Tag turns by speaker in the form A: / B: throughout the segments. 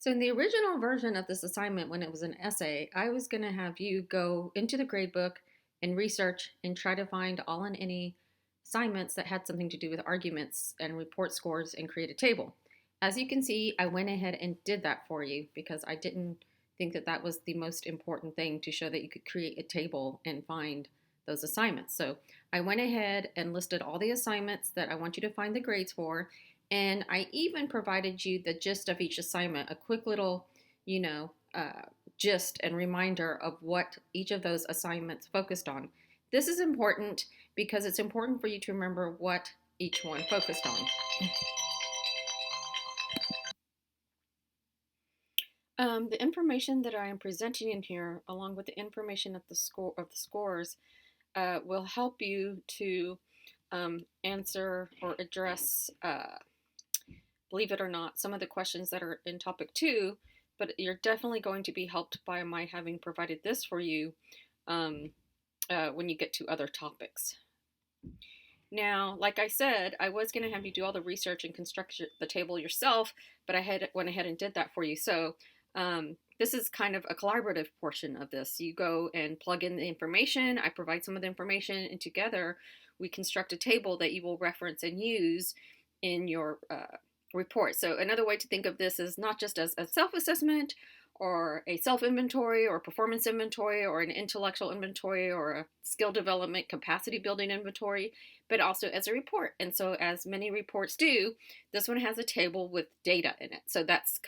A: So in the original version of this assignment, when it was an essay, I was going to have you go into the gradebook and research and try to find all and any assignments that had something to do with arguments and report scores and create a table. As you can see, I went ahead and did that for you because I didn't think that that was the most important thing to show that you could create a table and find those assignments. So I went ahead and listed all the assignments that I want you to find the grades for, and I even provided you the gist of each assignment, a quick little, you know, gist and reminder of what each of those assignments focused on. This is important because it's important for you to remember what each one focused on. The information that I am presenting in here, along with the information of the scores, will help you to answer or address, believe it or not, some of the questions that are in topic 2, but you're definitely going to be helped by my having provided this for you when you get to other topics. Now, like I said, I was going to have you do all the research and construct the table yourself, but I went ahead and did that for you. So this is kind of a collaborative portion of this. You go and plug in the information, I provide some of the information, and together we construct a table that you will reference and use in your report. So another way to think of this is not just as a self-assessment or a self-inventory or a performance inventory or an intellectual inventory or a skill development capacity building inventory, but also as a report. And so as many reports do, this one has a table with data in it. So that's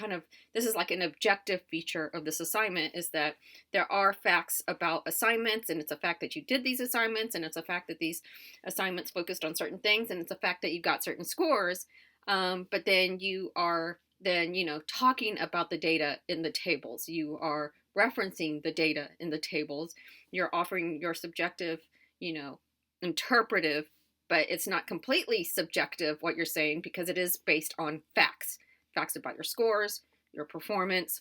A: this is like an objective feature of this assignment, is that there are facts about assignments, and it's a fact that you did these assignments, and it's a fact that these assignments focused on certain things, and it's a fact that you got certain scores. But then you are talking about the data in the tables. You are referencing the data in the tables. You're offering your subjective, interpretive, but it's not completely subjective what you're saying, because it is based on facts about your scores, your performance,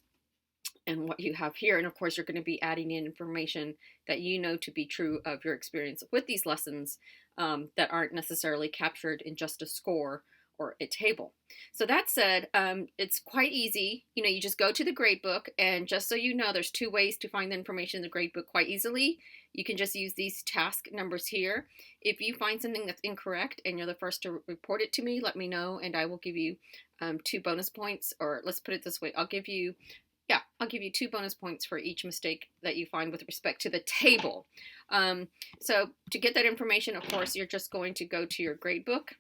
A: and what you have here. And of course, you're going to be adding in information that you know to be true of your experience with these lessons that aren't necessarily captured in just a score or a table. So that said, it's quite easy. You just go to the gradebook, and just so you know, there's 2 ways to find the information in the gradebook quite easily. You can just use these task numbers here. If you find something that's incorrect and you're the first to report it to me, let me know, and I will give you 2 bonus points. Or let's put it this way, I'll give you 2 bonus points for each mistake that you find with respect to the table. So to get that information, of course, you're just going to go to your gradebook,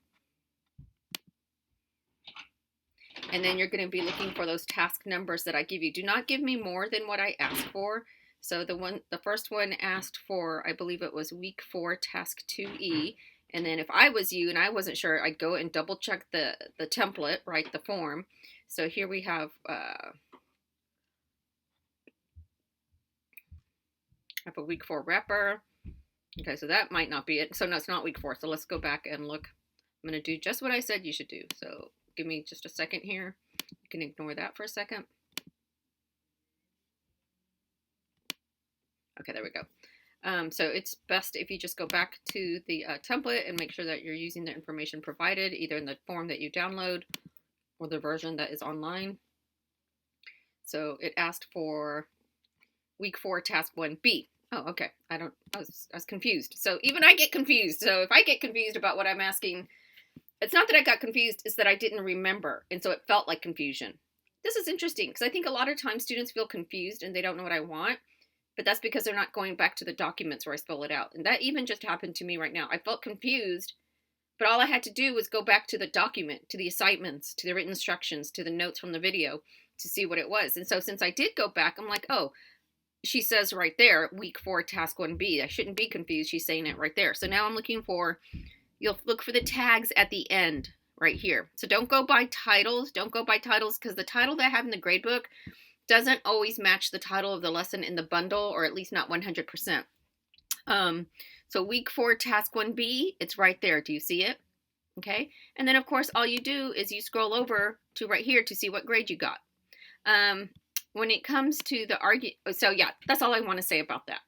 A: and then you're going to be looking for those task numbers that I give you. Do not give me more than what I asked for. So the first one asked for, I believe it was week 4, task 2E. And then if I was you and I wasn't sure, I'd go and double check the template, right, the form. So here we have a week 4 wrapper. Okay, so that might not be it. So no, it's not week 4. So let's go back and look. I'm going to do just what I said you should do. So give me just a second here. You can ignore that for a second. Okay, there we go. So it's best if you just go back to the template and make sure that you're using the information provided, either in the form that you download or the version that is online. So it asked for week 4, task 1B. Oh, okay. I was confused. So even I get confused. So if I get confused about what I'm asking, it's not that I got confused, it's that I didn't remember. And so it felt like confusion. This is interesting because I think a lot of times students feel confused and they don't know what I want, but that's because they're not going back to the documents where I spell it out. And that even just happened to me right now. I felt confused, but all I had to do was go back to the document, to the assignments, to the written instructions, to the notes from the video to see what it was. And so since I did go back, I'm like, oh, she says right there, week 4, task 1B. I shouldn't be confused. She's saying it right there. So now I'm looking for, you'll look for the tags at the end right here. So don't go by titles. Don't go by titles, because the title that I have in the gradebook doesn't always match the title of the lesson in the bundle, or at least not 100%. So week 4, task 1B, it's right there. Do you see it? Okay. And then of course, all you do is you scroll over to right here to see what grade you got. When it comes to the so yeah, that's all I want to say about that.